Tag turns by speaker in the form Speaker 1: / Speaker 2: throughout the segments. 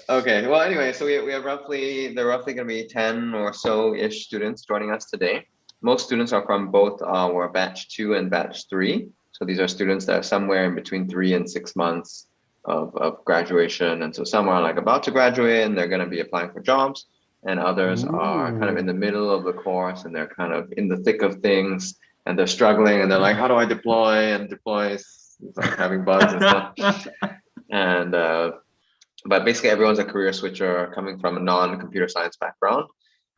Speaker 1: Okay, well, anyway, so we have there are roughly going to be 10 or so-ish students joining us today. Most students are from both our batch 2 and batch 3. So these are students that are somewhere in between 3 and 6 months of graduation. And so some are like about to graduate and they're going to be applying for jobs, and others are kind of in
Speaker 2: Ooh.
Speaker 1: the middle of the course and they're kind of in the thick of things and they're struggling and they're like, how do I deploy? And deploy is like having bugs and stuff. And but basically everyone's a career switcher coming from a non-computer science background.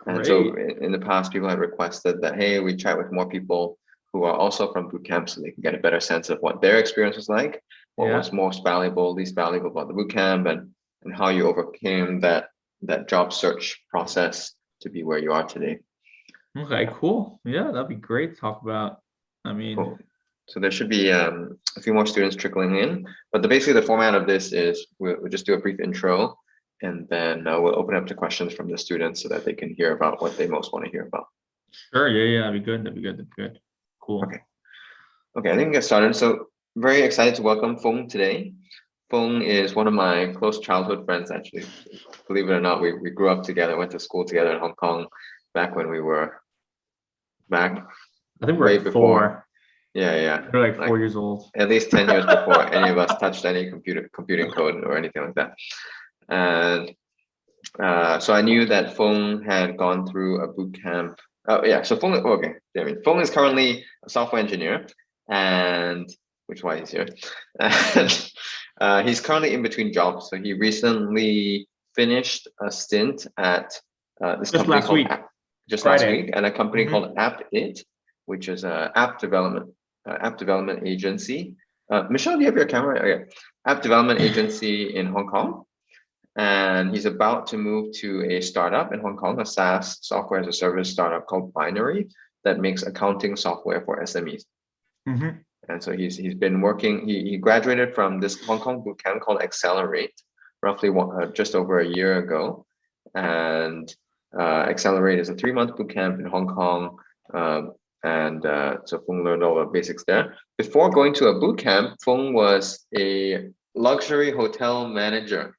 Speaker 1: And so
Speaker 2: Great.
Speaker 1: in the past, people had requested that, hey, we chat with more people who are also from bootcamp so they can get a better sense of what their experience was like, what
Speaker 2: Yeah.
Speaker 1: was most valuable, least valuable about the bootcamp, and how you overcame that job search process to be where you are today.
Speaker 2: Okay, cool. Yeah, that'd be great to talk about. I mean,
Speaker 1: Cool. So there should be a few more students trickling in, but basically the format of this is we'll just do a brief intro, and then we'll open up to questions from the students so that they can hear about what they most want to hear about.
Speaker 2: sure. Yeah, yeah, that'd be good. That'd be good. That'd be good. Cool.
Speaker 1: Okay. Okay, I think we get started. So very excited to welcome Foong today. Foong is one of my close childhood friends, actually. Believe it or not, we grew up together, went to school together in Hong Kong back when we were back
Speaker 2: I think we're
Speaker 1: way
Speaker 2: like
Speaker 1: before.
Speaker 2: four.
Speaker 1: Yeah, yeah.
Speaker 2: We're like
Speaker 1: Like
Speaker 2: 4 years old.
Speaker 1: at least 10 years before any of us touched any computing code or anything like that. And so I knew that Foong had gone through a boot camp. Oh yeah, so Foong, okay. I mean, Foong is currently a software engineer, and which is why he's here. And he's currently in between jobs. So he recently finished a stint at this
Speaker 2: Just
Speaker 1: company
Speaker 2: last
Speaker 1: called
Speaker 2: week,
Speaker 1: just last
Speaker 2: Friday.
Speaker 1: week, and a company
Speaker 2: Hmm.
Speaker 1: called It, which is a app development agency. Michelle, do you have your camera? Okay. App development agency in Hong Kong, and he's about to move to a startup in Hong Kong, a SaaS software as a service startup called Binery that makes accounting software for SMEs.
Speaker 2: Hmm.
Speaker 1: And so he's been working. He graduated from this Hong Kong bootcamp called Accelerate, roughly just over a year ago, and Accelerate is a 3-month bootcamp in Hong Kong. And so Foong learned all the basics there. Before going to a bootcamp, Foong was a luxury hotel manager.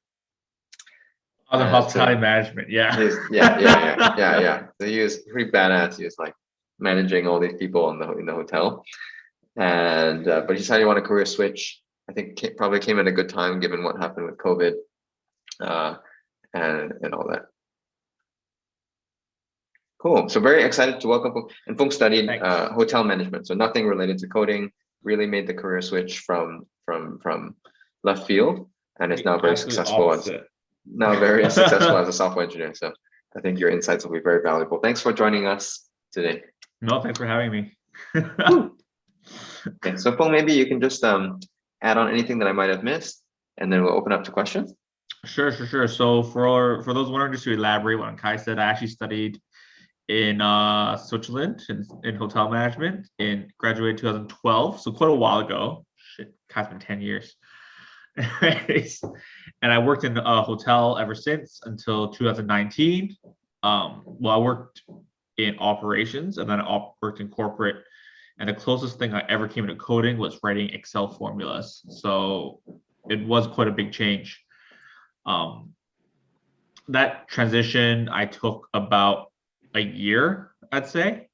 Speaker 2: Other
Speaker 1: So
Speaker 2: hospitality management. Yeah.
Speaker 1: yeah. So he was pretty badass. He was like managing all these people in the hotel, and but he decided he wanted a career switch. I think probably came at a good time given what happened with COVID, uh, and all that. Cool. So very excited to welcome Fung. And Fung studied
Speaker 2: Thanks.
Speaker 1: hotel management, so nothing related to coding. Really made the career switch from left field, and is
Speaker 2: The
Speaker 1: now very
Speaker 2: absolute
Speaker 1: successful as
Speaker 2: opposite.
Speaker 1: now very successful as a software engineer. So I think your insights will be very valuable. Thanks for joining us today.
Speaker 2: No, thanks for having me.
Speaker 1: Okay, so Fung, maybe you can just add on anything that I might have missed, and then we'll open up to questions.
Speaker 2: Sure. So for those wondering, just to elaborate what Kai said, I actually studied in Switzerland in hotel management in graduated 2012, so quite a while ago. Shit, Kai's been 10 years. And I worked in a hotel ever since until 2019. Well, I worked in operations and then I worked in corporate. And the closest thing I ever came to coding was writing Excel formulas. So it was quite a big change. Um, that transition I took about a year, I'd say,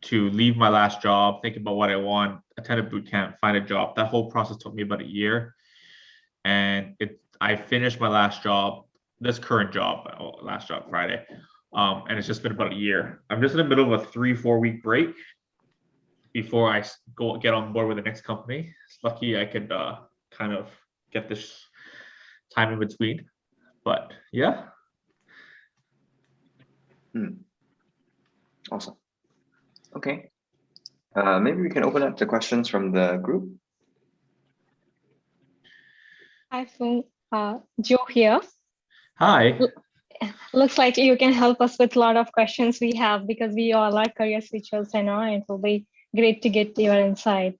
Speaker 2: to leave my last job, think about what I want, attend a boot camp, find a job. That whole process took me about a year. And I finished my last job, this current job, last job Friday. And it's just been about a year. I'm just in the middle of a 3-4 week break before I get on board with the next company. It's lucky I could kind of get this time in between. But yeah.
Speaker 1: Awesome. Okay. Maybe we can open up to questions from the group.
Speaker 3: Hi, Foong. Joe here.
Speaker 2: Hi.
Speaker 3: Looks like you can help us with a lot of questions we have because we all are career switchers, and it will be great to get your insight.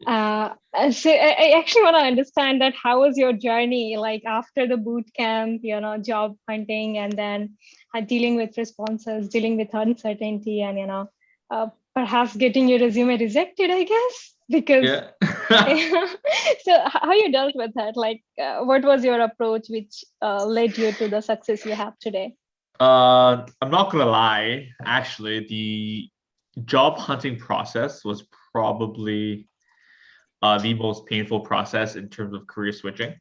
Speaker 3: So I actually want to understand that how was your journey like after the boot camp, job hunting, and then dealing with responses, dealing with uncertainty, and perhaps getting your resume rejected, I guess, because
Speaker 2: Yeah.
Speaker 3: So how you dealt with that? Like, what was your approach which led you to the success you have today?
Speaker 2: I'm not gonna lie. Actually, the job hunting process was probably the most painful process in terms of career switching.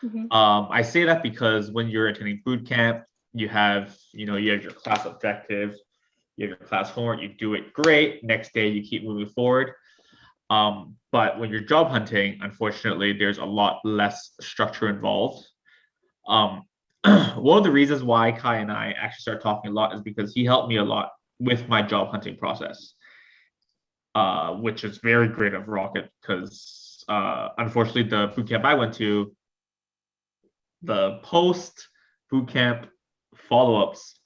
Speaker 3: Mhm.
Speaker 2: I say that because when you're attending boot camp, you have your class objectives, you have your class homework, you do it great. Next day, you keep moving forward. But when you're job hunting, unfortunately, there's a lot less structure involved. Um, one of the reasons why Kai and I actually started talking a lot is because he helped me a lot with my job hunting process, which is very great of Rocket because unfortunately the bootcamp I went to, the post bootcamp follow-ups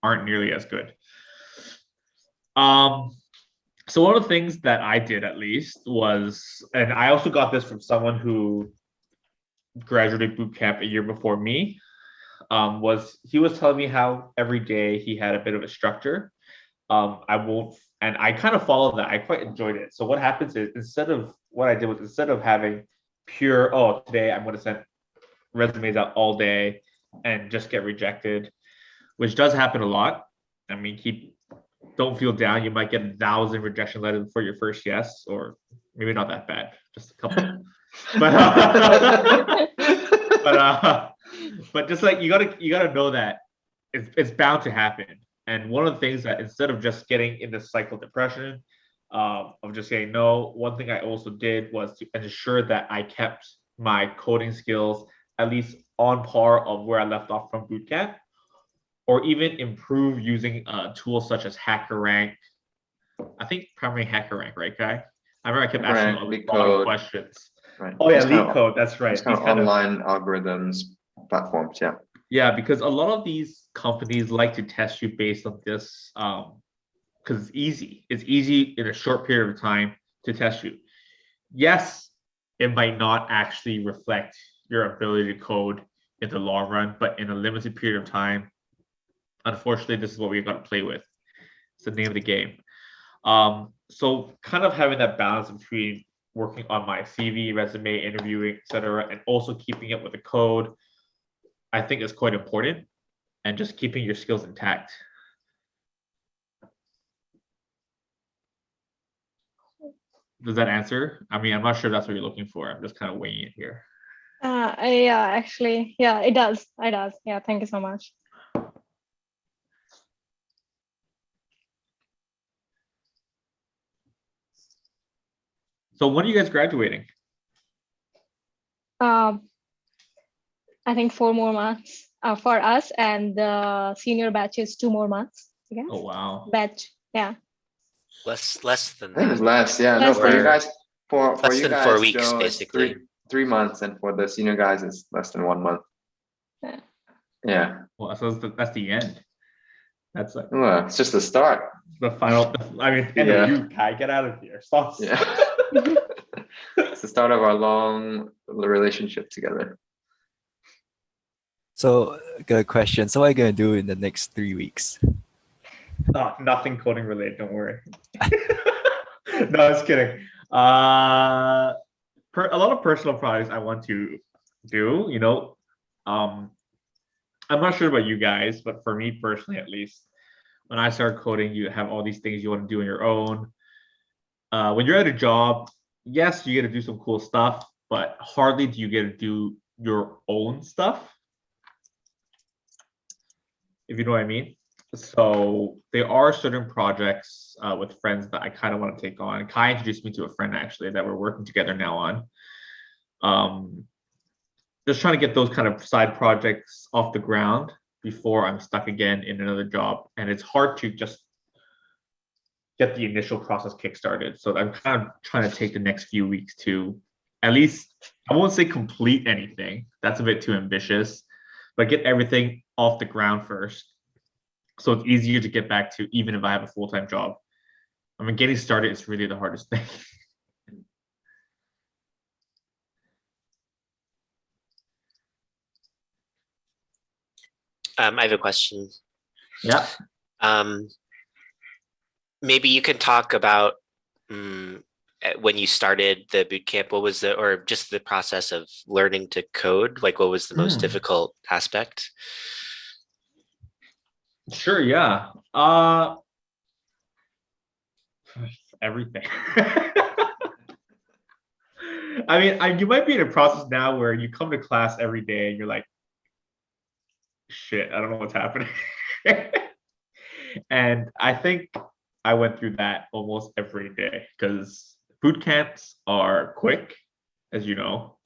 Speaker 2: aren't nearly as good. So one of the things that I did at least was, and I also got this from someone who graduated bootcamp a year before me, was he was telling me how every day he had a bit of a structure. And I kind of followed that. I quite enjoyed it. So what happens is instead of having pure, oh, today I'm going to send resumes out all day and just get rejected, which does happen a lot. I mean, don't feel down. You might get 1,000 rejection letters for your first yes, or maybe not that bad, just a couple. But just like you gotta know that it's bound to happen. And one of the things that instead of just getting in the cycle of depression, of just saying no, one thing I also did was to ensure that I kept my coding skills at least on par of where I left off from bootcamp, or even improve using tools such as HackerRank. I think primarily HackerRank, right, Kai? I remember I kept asking a lot of questions.
Speaker 1: Right.
Speaker 2: Oh yeah, LeetCode, that's right.
Speaker 1: These kind of online algorithms platforms, yeah.
Speaker 2: Yeah, because a lot of these companies like to test you based on this, because it's easy. It's easy in a short period of time to test you. Yes, it might not actually reflect your ability to code in the long run, but in a limited period of time, unfortunately, this is what we've got to play with. It's the name of the game. So kind of having that balance between working on my CV, resume, interviewing, etc., and also keeping up with the code, I think is quite important, and just keeping your skills intact. Does that answer? I mean, I'm not sure that's what you're looking for. I'm just kind of weighing it here.
Speaker 3: Yeah, actually, yeah, it does. It does. Yeah, thank you so much.
Speaker 2: So when are you guys graduating?
Speaker 3: I think 4 more months for us, and the senior batch is 2 more months. I guess.
Speaker 2: Oh wow.
Speaker 3: Batch, yeah.
Speaker 4: Less than
Speaker 1: I think
Speaker 4: that.
Speaker 1: it's less, yeah.
Speaker 3: Less
Speaker 1: No, for you guys, for
Speaker 4: less
Speaker 1: you
Speaker 4: than
Speaker 1: guys,
Speaker 4: 4 weeks,
Speaker 1: Joe,
Speaker 4: basically.
Speaker 1: it's 3 months, and for the senior guys, it's less than 1 month.
Speaker 3: Yeah.
Speaker 1: Yeah.
Speaker 2: Well, so that's the end. That's like
Speaker 1: Well, it's just the start.
Speaker 2: the final. I mean, end of you, Kai. Get out of here. Stop.
Speaker 1: Yeah. It's the start of our long relationship together.
Speaker 5: So, got a question. So, what are you gonna do in the next 3 weeks?
Speaker 2: Nothing coding related. Don't worry. No, I was kidding. A lot of personal projects I want to do. I'm not sure about you guys, but for me personally, at least, when I start coding, you have all these things you want to do on your own. When you're at a job, yes, you get to do some cool stuff, but hardly do you get to do your own stuff, if you know what I mean. So there are certain projects with friends that I kind of want to take on. Kai introduced me to a friend actually that we're working together now on. Just trying to get those kind of side projects off the ground before I'm stuck again in another job. And it's hard to just get the initial process kickstarted. So I'm kind of trying to take the next few weeks to at least, I won't say complete anything. That's a bit too ambitious, but get everything off the ground first. So it's easier to get back to even if I have a full-time job. I mean, getting started is really the hardest thing.
Speaker 4: I have a question.
Speaker 2: Yeah.
Speaker 4: Maybe you can talk about when you started the bootcamp, what was or just the process of learning to code? Like, what was the most difficult aspect?
Speaker 2: Sure, yeah. Everything. I mean, you might be in a process now where you come to class every day and you're like, shit, I don't know what's happening. And I think I went through that almost every day because boot camps are quick, as you know.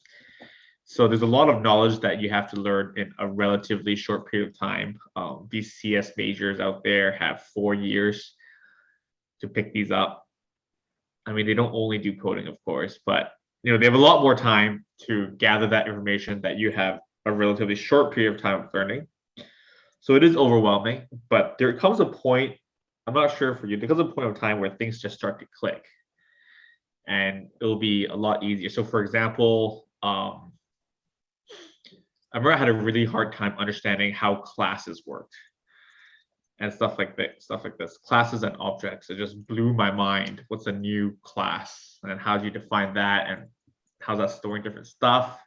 Speaker 2: So there's a lot of knowledge that you have to learn in a relatively short period of time. These CS majors out there have 4 years to pick these up. I mean, they don't only do coding, of course, but they have a lot more time to gather that information that you have a relatively short period of time of learning. So it is overwhelming, but there comes a point, I'm not sure for you, there comes a point of time where things just start to click and it'll be a lot easier. So for example, I remember I had a really hard time understanding how classes worked and stuff like this. Classes and objects, it just blew my mind. What's a new class and how do you define that and how's that storing different stuff?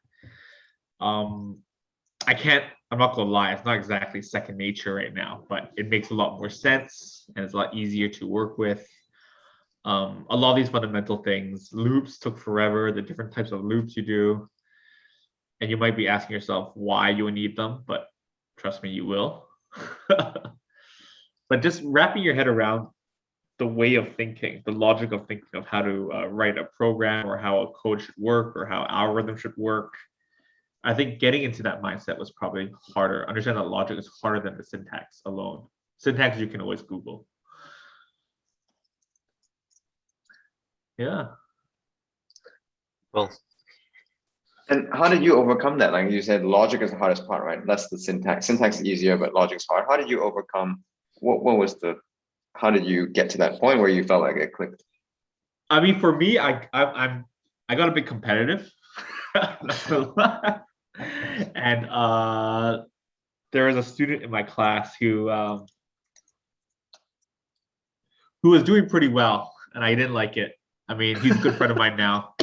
Speaker 2: I'm not gonna lie, it's not exactly second nature right now, but it makes a lot more sense and it's a lot easier to work with. A lot of these fundamental things, loops took forever, the different types of loops you do. And you might be asking yourself why you need them, but trust me, you will. But just wrapping your head around the way of thinking, the logic of thinking of how to write a program or how a code should work or how algorithms should work. I think getting into that mindset was probably harder. Understand that logic is harder than the syntax alone. Syntax you can always Google. Yeah.
Speaker 4: Well,
Speaker 1: And how did you overcome that? Like you said, logic is the hardest part, right? That's the syntax. Syntax is easier, but logic's hard. How did you overcome? How did you get to that point where you felt like it clicked?
Speaker 2: I mean, for me, I got a bit competitive. And there was a student in my class who was doing pretty well, and I didn't like it. I mean, he's a good friend of mine now.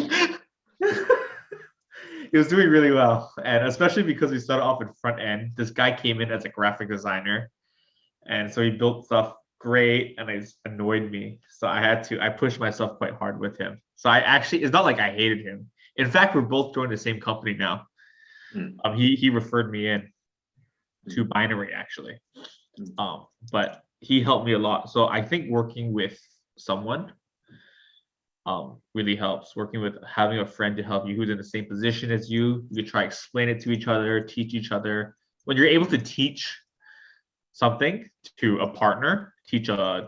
Speaker 2: He was doing really well, and especially because we started off in front end. This guy came in as a graphic designer, and so he built stuff great, and it annoyed me. So I pushed myself quite hard with him. So it's not like I hated him. In fact, we're both joining the same company now. He referred me in to Binery actually, but he helped me a lot. So I think working with someone really helps. Working with having a friend to help you who's in the same position as you. You try explain it to each other, teach each other. When you're able to teach something to a partner, teach a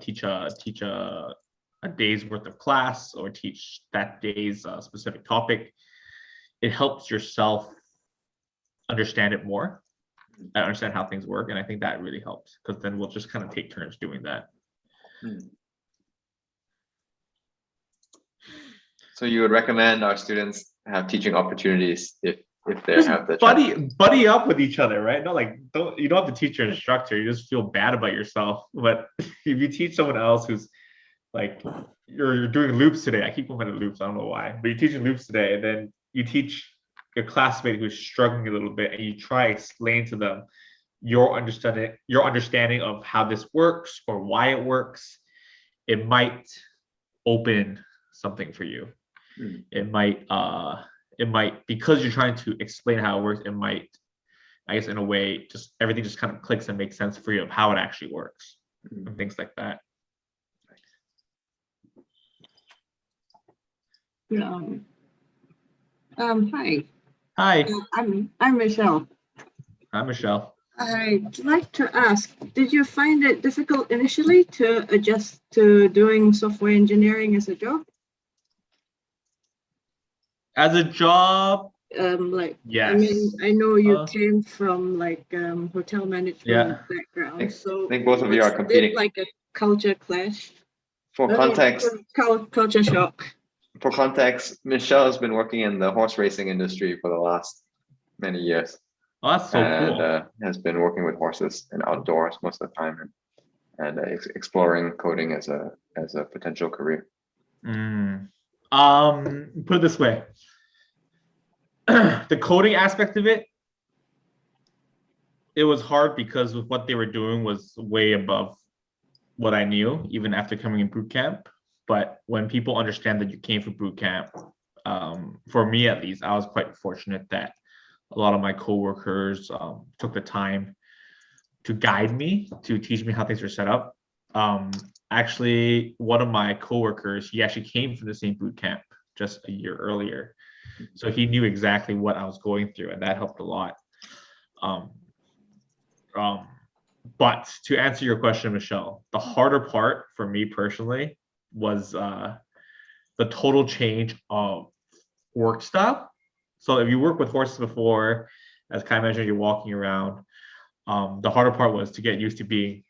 Speaker 2: day's worth of class or teach that day's specific topic, it helps yourself understand it more. I understand how things work, and I think that really helps because then we'll just kind of take turns doing that.
Speaker 1: So you would recommend our students have teaching opportunities if they have the chance?
Speaker 2: buddy up with each other, right? You don't have to teach your instructor. You just feel bad about yourself. But if you teach someone else who's like you're doing loops today, I keep going to loops. I don't know why, but you're teaching loops today, and then you teach your classmate who's struggling a little bit, and you try to explain to them your understanding of how this works or why it works. It might open something for you. It might because you're trying to explain how it works, it might, I guess in a way, just everything just kind of clicks and makes sense for you of how it actually works and things like that.
Speaker 6: Hi.
Speaker 2: Hi.
Speaker 6: I'm Michelle.
Speaker 2: Hi, Michelle.
Speaker 6: I'd like to ask, did you find it difficult initially to adjust to doing software engineering as a job?
Speaker 2: As a job?
Speaker 6: Yes.
Speaker 2: I
Speaker 6: mean, I know you came from hotel management background.
Speaker 1: I think both of you are competing.
Speaker 6: Like a culture clash.
Speaker 1: For context,
Speaker 6: culture shock.
Speaker 1: For context, Michelle has been working in the horse racing industry for the last many years.
Speaker 2: Oh, that's so cool.
Speaker 1: Has been working with horses and outdoors most of the time, and exploring coding as a potential career.
Speaker 2: Put it this way. The coding aspect of it, it was hard because with what they were doing was way above what I knew, even after coming in boot camp. But when people understand that you came from boot camp, for me at least, I was quite fortunate that a lot of my coworkers took the time to guide me, to teach me how things are set up. Actually, one of my coworkers, he actually came from the same boot camp just a year earlier. So he knew exactly what I was going through, and that helped a lot. But to answer your question, Michelle, the harder part for me personally was the total change of work style. So if you work with horses before, as Kai mentioned, you're walking around. The harder part was to get used to being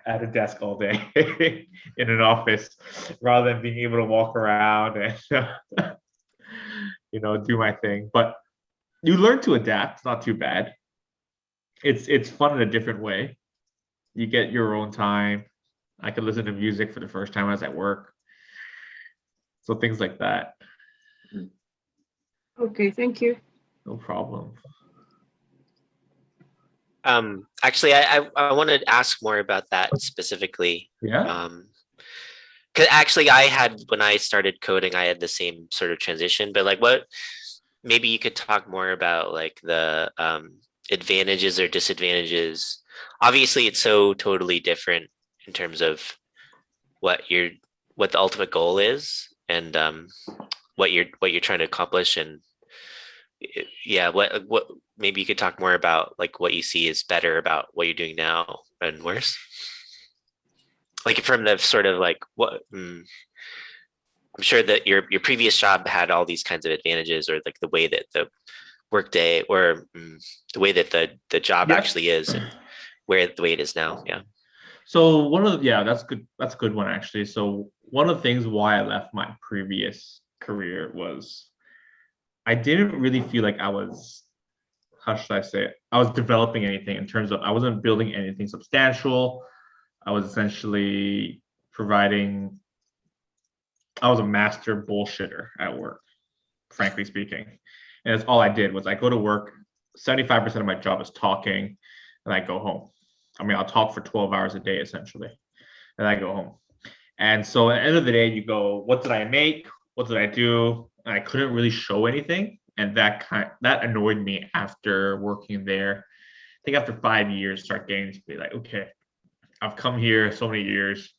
Speaker 2: at a desk all day in an office, rather than being able to walk around and do my thing. But you learn to adapt. It's not too bad. It's fun in a different way. You get your own time. I could listen to music for the first time I was at work. So things like that.
Speaker 6: Okay, thank you.
Speaker 2: No problem.
Speaker 4: Actually, I want to ask more about that specifically.
Speaker 2: Yeah.
Speaker 4: Because actually, when I started coding, I had the same sort of transition. But like, maybe you could talk more about like the advantages or disadvantages. Obviously, it's so totally different in terms of what the ultimate goal is, and what you're trying to accomplish, and yeah, what maybe you could talk more about like what you see is better about what you're doing now and worse. Like from the sort of like I'm sure that your previous job had all these kinds of advantages, or like the way that the workday or the way that the job actually is, and the way it is now. Yeah.
Speaker 2: So that's good. That's a good one actually. So one of the things why I left my previous career was I didn't really feel like I was, how should I say it? I was developing anything in terms of I wasn't building anything substantial. I was essentially I was a master bullshitter at work, frankly speaking. And that's all I did was I go to work, 75% of my job is talking, and I go home. I mean, I'll talk for 12 hours a day, essentially, and I go home. And so at the end of the day, you go, what did I make? What did I do? And I couldn't really show anything. And that annoyed me after working there. I think after 5 years, start getting to be like, okay, I've come here so many years.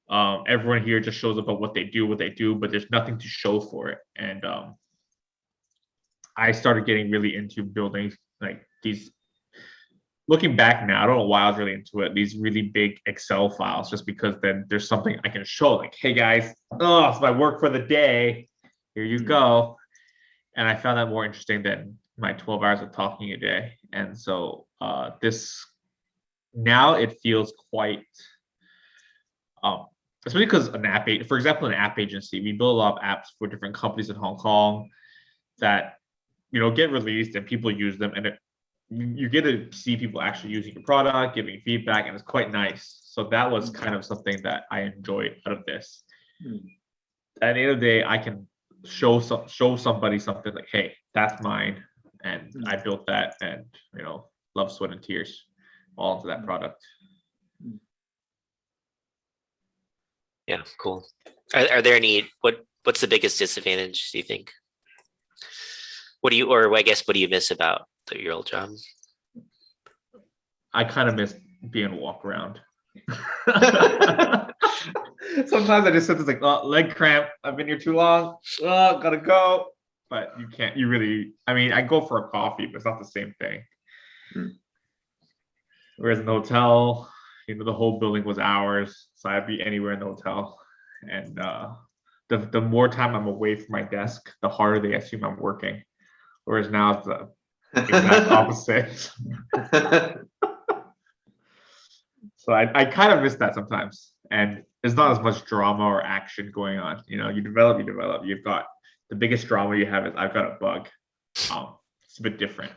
Speaker 2: Everyone here just shows up at what they do, but there's nothing to show for it. And I started getting really into building like these. Looking back now, I don't know why I was really into it. These really big Excel files, just because then there's something I can show. Like, hey guys, it's my work for the day. Here you go. And I found that more interesting than my 12 hours of talking a day. And so now it feels quite, especially because for example, an app agency, we build a lot of apps for different companies in Hong Kong that get released and people use them, and you get to see people actually using your product, giving feedback, and it's quite nice. So that was kind of something that I enjoyed out of this. At the end of the day, I can show somebody something like, hey, that's mine, and I built that, and love, sweat, and tears all into that product.
Speaker 4: Yeah, cool. Are there any what's the biggest disadvantage, do you think? What do you miss about your old job?
Speaker 2: I kind of miss being able to walk around. Sometimes I just sit there like, oh, leg cramp. I've been here too long. Oh, gotta go. But you can't. I go for a coffee, but it's not the same thing. Whereas in the hotel, the whole building was ours, so I'd be anywhere in the hotel. And the more time I'm away from my desk, the harder they assume I'm working. Whereas now it's the exact opposite. So I kind of miss that sometimes. And there's not as much drama or action going on. You develop. You've got the biggest drama you have is I've got a bug. It's a bit different.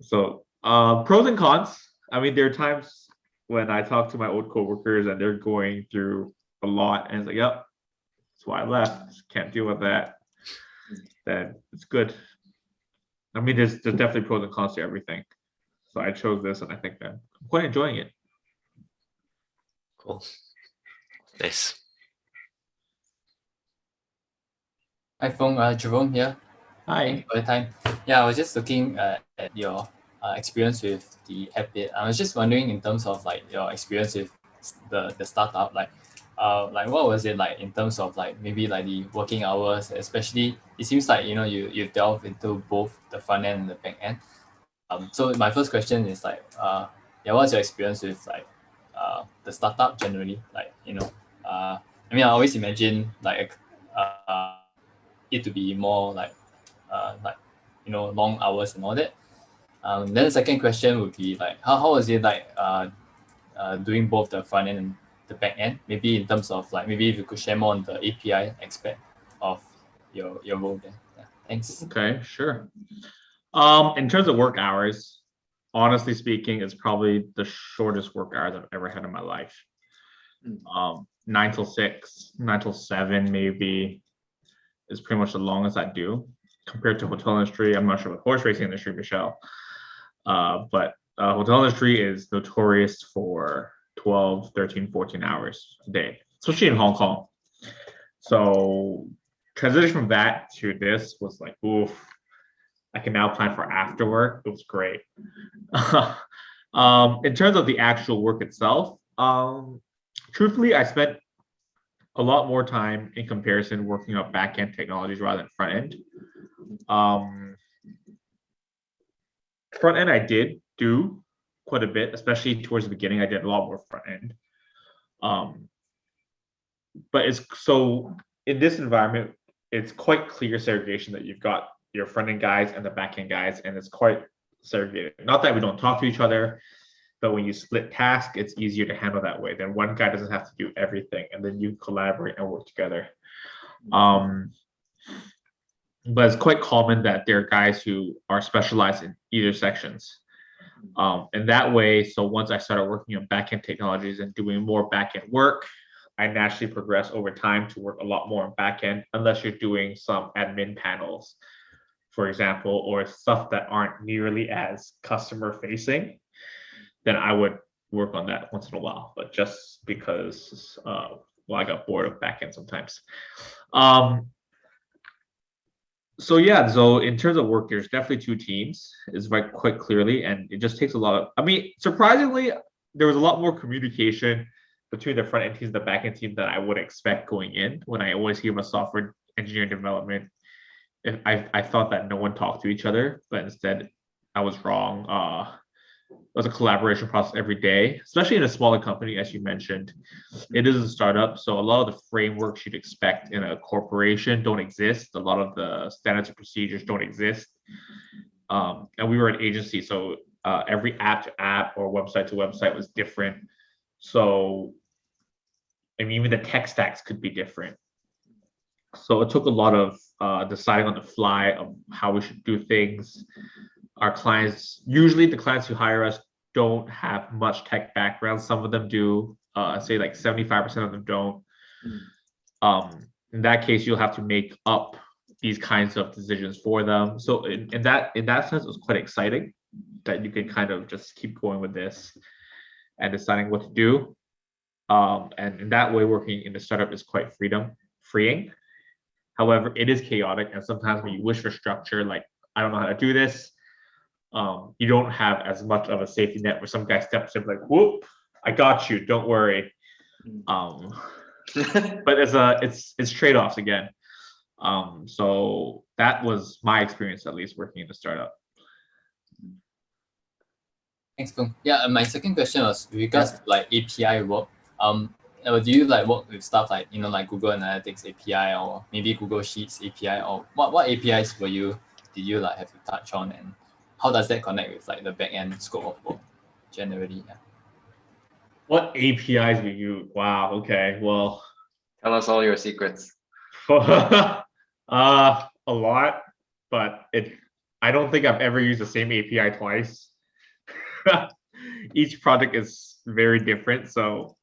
Speaker 2: So pros and cons. There are times when I talk to my old coworkers and they're going through a lot, and it's like, yep, That's why I left. Just can't deal with that. Then it's good. I mean, there's definitely pros and cons to everything. So I chose this, and I think that I'm quite enjoying it.
Speaker 4: Cool. Nice.
Speaker 7: Hi, Foong, Jerome here.
Speaker 2: Hi.
Speaker 7: Thank you for the time. Yeah, I was just looking at your experience with the habit. I was just wondering in terms of like your experience with the startup, like what was it like in terms of like maybe like the working hours, especially it seems like you delve into both the front end and the back end. So my first question is like what's your experience with like the startup generally? Like I mean I always imagine like it to be more like long hours and all that. Then the second question would be like how was it like doing both the front end and the back end? Maybe in terms of like maybe if you could share more on the API aspect of your role there. Yeah, thanks.
Speaker 2: Okay, sure. In terms of work hours, honestly speaking, it's probably the shortest work hours I've ever had in my life. 9 till 6, 9 till 7 maybe is pretty much the longest I do compared to hotel industry. I'm not sure what horse racing industry, Michelle, but hotel industry is notorious for 12, 13, 14 hours a day, especially in Hong Kong. So transition from that to this was like, oof, I can now plan for after work. It was great. In terms of the actual work itself, truthfully, I spent a lot more time in comparison working on backend technologies rather than front end. Front end I did do quite a bit, especially towards the beginning. I did a lot more front end. But it's so in this environment, it's quite clear segregation that you've got your front end guys and the back end guys, and it's quite segregated. Not that we don't talk to each other, but when you split tasks, it's easier to handle that way. Then one guy doesn't have to do everything, and then you collaborate and work together. But it's quite common that there are guys who are specialized in either sections. And that way, so once I started working on backend technologies and doing more backend work, I naturally progressed over time to work a lot more on backend, unless you're doing some admin panels, for example, or stuff that aren't nearly as customer facing. Then I would work on that once in a while, but just because I got bored of backend sometimes. So yeah, so in terms of work, there's definitely two teams, is like quite clearly, and it just takes a lot of, I mean, surprisingly, there was a lot more communication between the front end teams and the back end team that I would expect going in. When I always hear about software engineering development, I thought that no one talked to each other, but instead I was wrong. It was a collaboration process every day, especially in a smaller company, as you mentioned. It is a startup, so a lot of the frameworks you'd expect in a corporation don't exist. A lot of the standards and procedures don't exist. And we were an agency, so every app to app or website to website was different. So, I mean, even the tech stacks could be different. So it took a lot of deciding on the fly of how we should do things. Our clients, usually the clients who hire us don't have much tech background. Some of them do, I'd say like 75% of them don't. In that case, you'll have to make up these kinds of decisions for them. So in that sense, it was quite exciting that you can kind of just keep going with this and deciding what to do. And in that way, working in the startup is quite freeing. However, it is chaotic, and sometimes when you wish for structure, like I don't know how to do this, you don't have as much of a safety net where some guy steps in like, whoop, I got you, don't worry. But it's trade-offs again. So that was my experience, at least working in the startup.
Speaker 7: Thanks, Foong. Yeah, my second question was with regards to like API work. Do you like work with stuff like like Google Analytics API or maybe Google Sheets API, or what APIs did you like have to touch on, and how does that connect with like the backend scope of work generally? Yeah.
Speaker 2: What APIs do you? Wow. Okay. Well,
Speaker 1: Tell us all your secrets.
Speaker 2: a lot, but I don't think I've ever used the same API twice. Each project is very different, so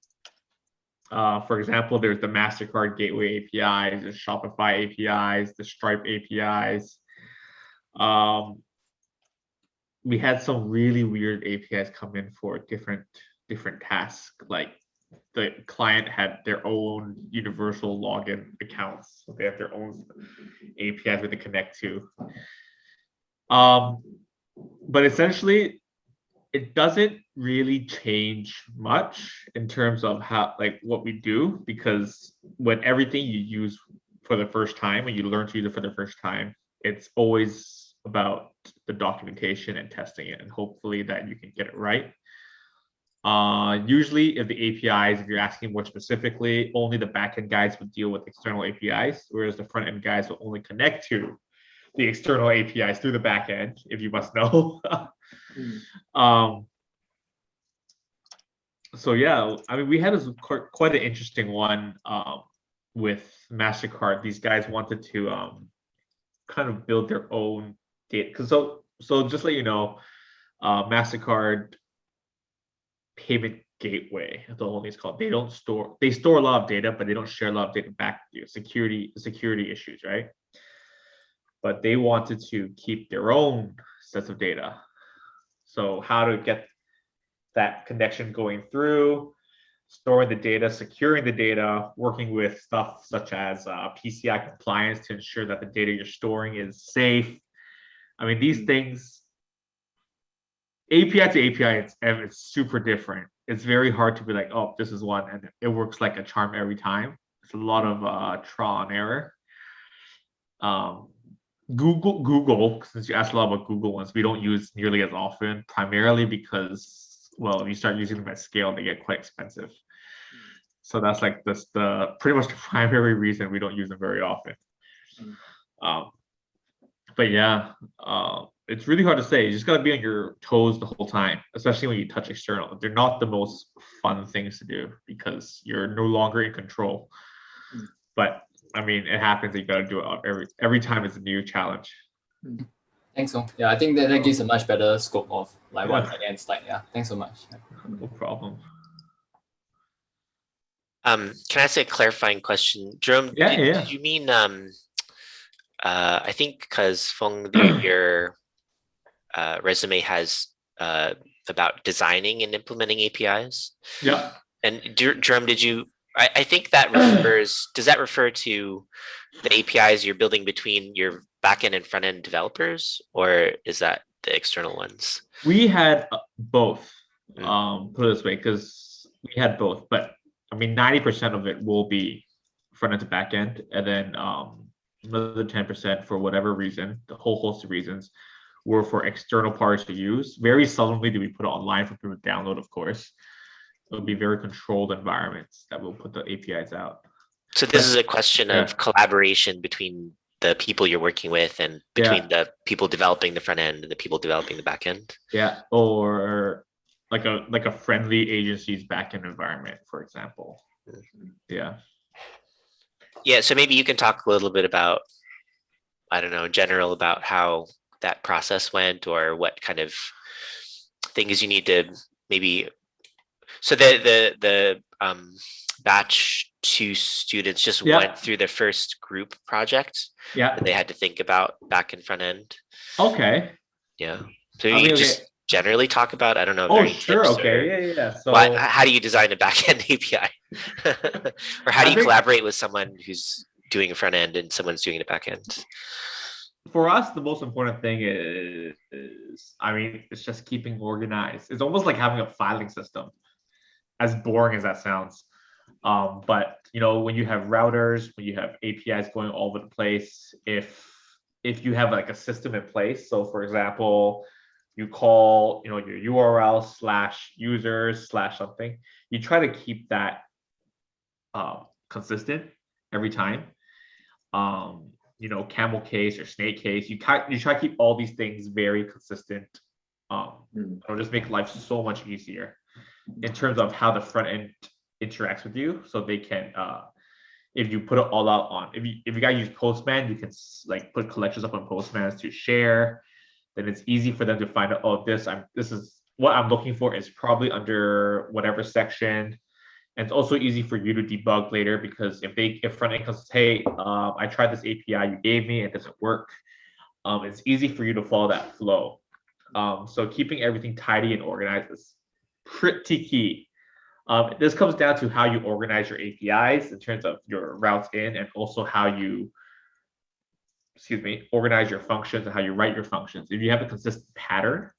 Speaker 2: For example, there's the MasterCard Gateway APIs, the Shopify APIs, the Stripe APIs. We had some really weird APIs come in for different tasks. Like the client had their own universal login accounts, so they have their own APIs that they connect to. But essentially, it doesn't really change much in terms of how, like, what we do, because when everything you use for the first time, when you learn to use it for the first time, it's always about the documentation and testing it, and hopefully that you can get it right. Usually, if the APIs, if you're asking more specifically, only the backend guys would deal with external APIs, whereas the front end guys will only connect to the external APIs through the backend, if you must know. So yeah, I mean, we had this quite an interesting one with MasterCard. These guys wanted to kind of build their own data. Because so just let you know, MasterCard payment gateway, the whole thing's called. They store a lot of data, but they don't share a lot of data back to you. Security issues, right? But they wanted to keep their own sets of data. So how to get that connection going through, storing the data, securing the data, working with stuff such as PCI compliance to ensure that the data you're storing is safe. I mean, these things, API to API, it's super different. It's very hard to be like, oh, this is one, and it works like a charm every time. It's a lot of trial and error. Google, since you asked a lot about Google ones, we don't use nearly as often, primarily because, well, if you start using them at scale, they get quite expensive. So that's like the pretty much the primary reason we don't use them very often. But yeah, it's really hard to say. You just gotta be on your toes the whole time, especially when you touch external. They're not the most fun things to do because you're no longer in control. But I mean, it happens. You gotta do it every time. It's a new challenge.
Speaker 7: Thanks, so. Yeah, I think that gives a much better scope of like what backend's like. Yeah, thanks so much.
Speaker 2: No problem.
Speaker 4: Can I ask a clarifying question, Jerome? Did you mean I think because Foong, your resume has about designing and implementing APIs.
Speaker 2: Yeah.
Speaker 4: And Jerome, did you? I think that refers. Does that refer to the APIs you're building between your backend and front end developers, or is that the external ones?
Speaker 2: We had both. Put it this way, because we had both, but I mean, 90% of it will be front end to back end, and then another 10% for whatever reason, the whole host of reasons, were for external parties to use. Very seldomly do we put it online for people to download, of course. It'll be very controlled environments that will put the APIs out.
Speaker 4: So this is a question of collaboration between the people you're working with and between the people developing the front end and the people developing the back end.
Speaker 2: Yeah, or like a friendly agency's backend environment, for example. Yeah.
Speaker 4: Yeah, so maybe you can talk a little bit about, I don't know, in general, about how that process went, or what kind of things you need to maybe. So the batch 2 students just went through the first group project.
Speaker 2: Yeah.
Speaker 4: And they had to think about back and front end.
Speaker 2: Okay.
Speaker 4: Yeah. So you just generally talk about, I don't know.
Speaker 2: Oh, sure. Okay. Yeah. So
Speaker 4: how do you design a backend API? Or how do you collaborate with someone who's doing a front end and someone's doing a back end?
Speaker 2: For us, the most important thing is, I mean, it's just keeping organized. It's almost like having a filing system, as boring as that sounds. But you know, when you have routers, when you have APIs going all over the place, if you have like a system in place, so for example, you call, you know, your URL /users /something, you try to keep that consistent every time. You know, camel case or snake case, you try to keep all these things very consistent. It'll just make life so much easier in terms of how the front end interacts with you, so they can if you put it all out on, if you guys use Postman, you can like put collections up on Postman to share. Then it's easy for them to find out, oh, this is what I'm looking for is probably under whatever section. And it's also easy for you to debug later, because if front end comes, hey, I tried this API you gave me, it doesn't work. It's easy for you to follow that flow. So keeping everything tidy and organized is pretty key. This comes down to how you organize your APIs in terms of your routes in, and also how you, organize your functions and how you write your functions. If you have a consistent pattern,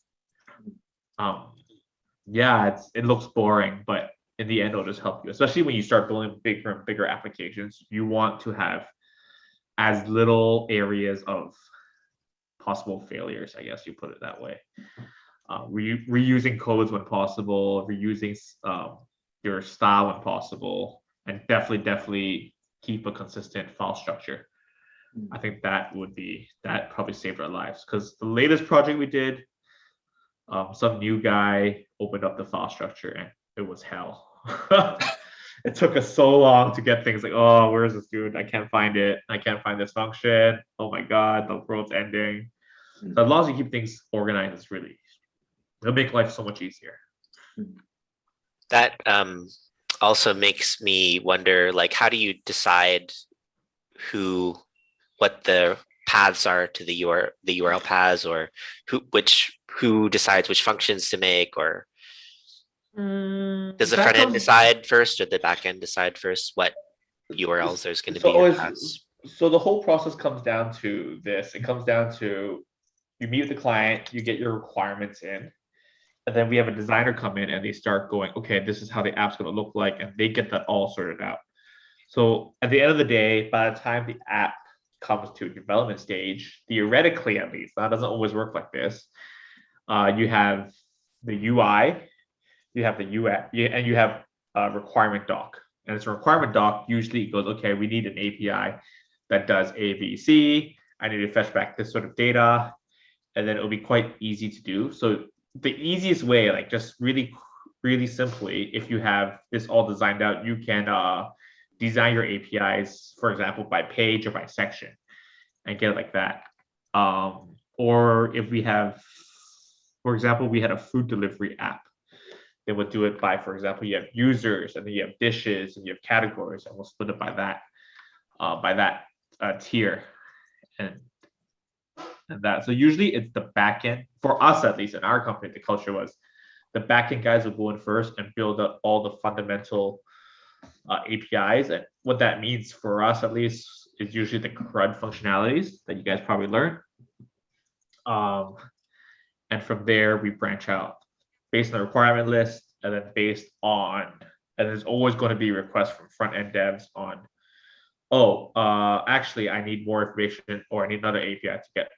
Speaker 2: yeah, it looks boring, but in the end, it'll just help you, especially when you start building bigger and bigger applications. You want to have as little areas of possible failures, I guess you put it that way. Reusing codes when possible, reusing your style when possible, and definitely keep a consistent file structure. I think that probably saved our lives, because the latest project we did, some new guy opened up the file structure and it was hell. It took us so long to get things like, oh, where is this dude? I can't find it. I can't find this function. Oh my God, the world's ending. So as long as you keep things organized, it'll make life so much easier.
Speaker 4: That also makes me wonder, like, how do you decide what the paths are to the URL paths, or who decides which functions to make, or does the front end decide first, or the back end decide first what URLs there's going to be?
Speaker 2: So the whole process comes down to this. It comes down to, you meet with the client, you get your requirements in, and then we have a designer come in and they start going, okay, this is how the app's going to look like, and they get that all sorted out. So at the end of the day, by the time the app comes to a development stage, theoretically at least, that doesn't always work like this. You have the UI, you have the UX, and you have a requirement doc. And it's a requirement doc. Usually it goes, okay, we need an API that does A, B, C. I need to fetch back this sort of data, and then it'll be quite easy to do. So the easiest way, like just really, really simply, if you have this all designed out, you can design your APIs, for example, by page or by section, and get it like that. Or if we have, for example, we had a food delivery app, they would do it by, for example, you have users, and then you have dishes, and you have categories, and we'll split it by that tier, and that. So usually it's the backend, for us at least in our company, the culture was the backend guys will go in first and build up all the fundamental APIs. And what that means for us at least is usually the CRUD functionalities that you guys probably learned. And from there we branch out based on the requirement list, and then and there's always going to be requests from front-end devs on, actually I need more information, or I need another API to get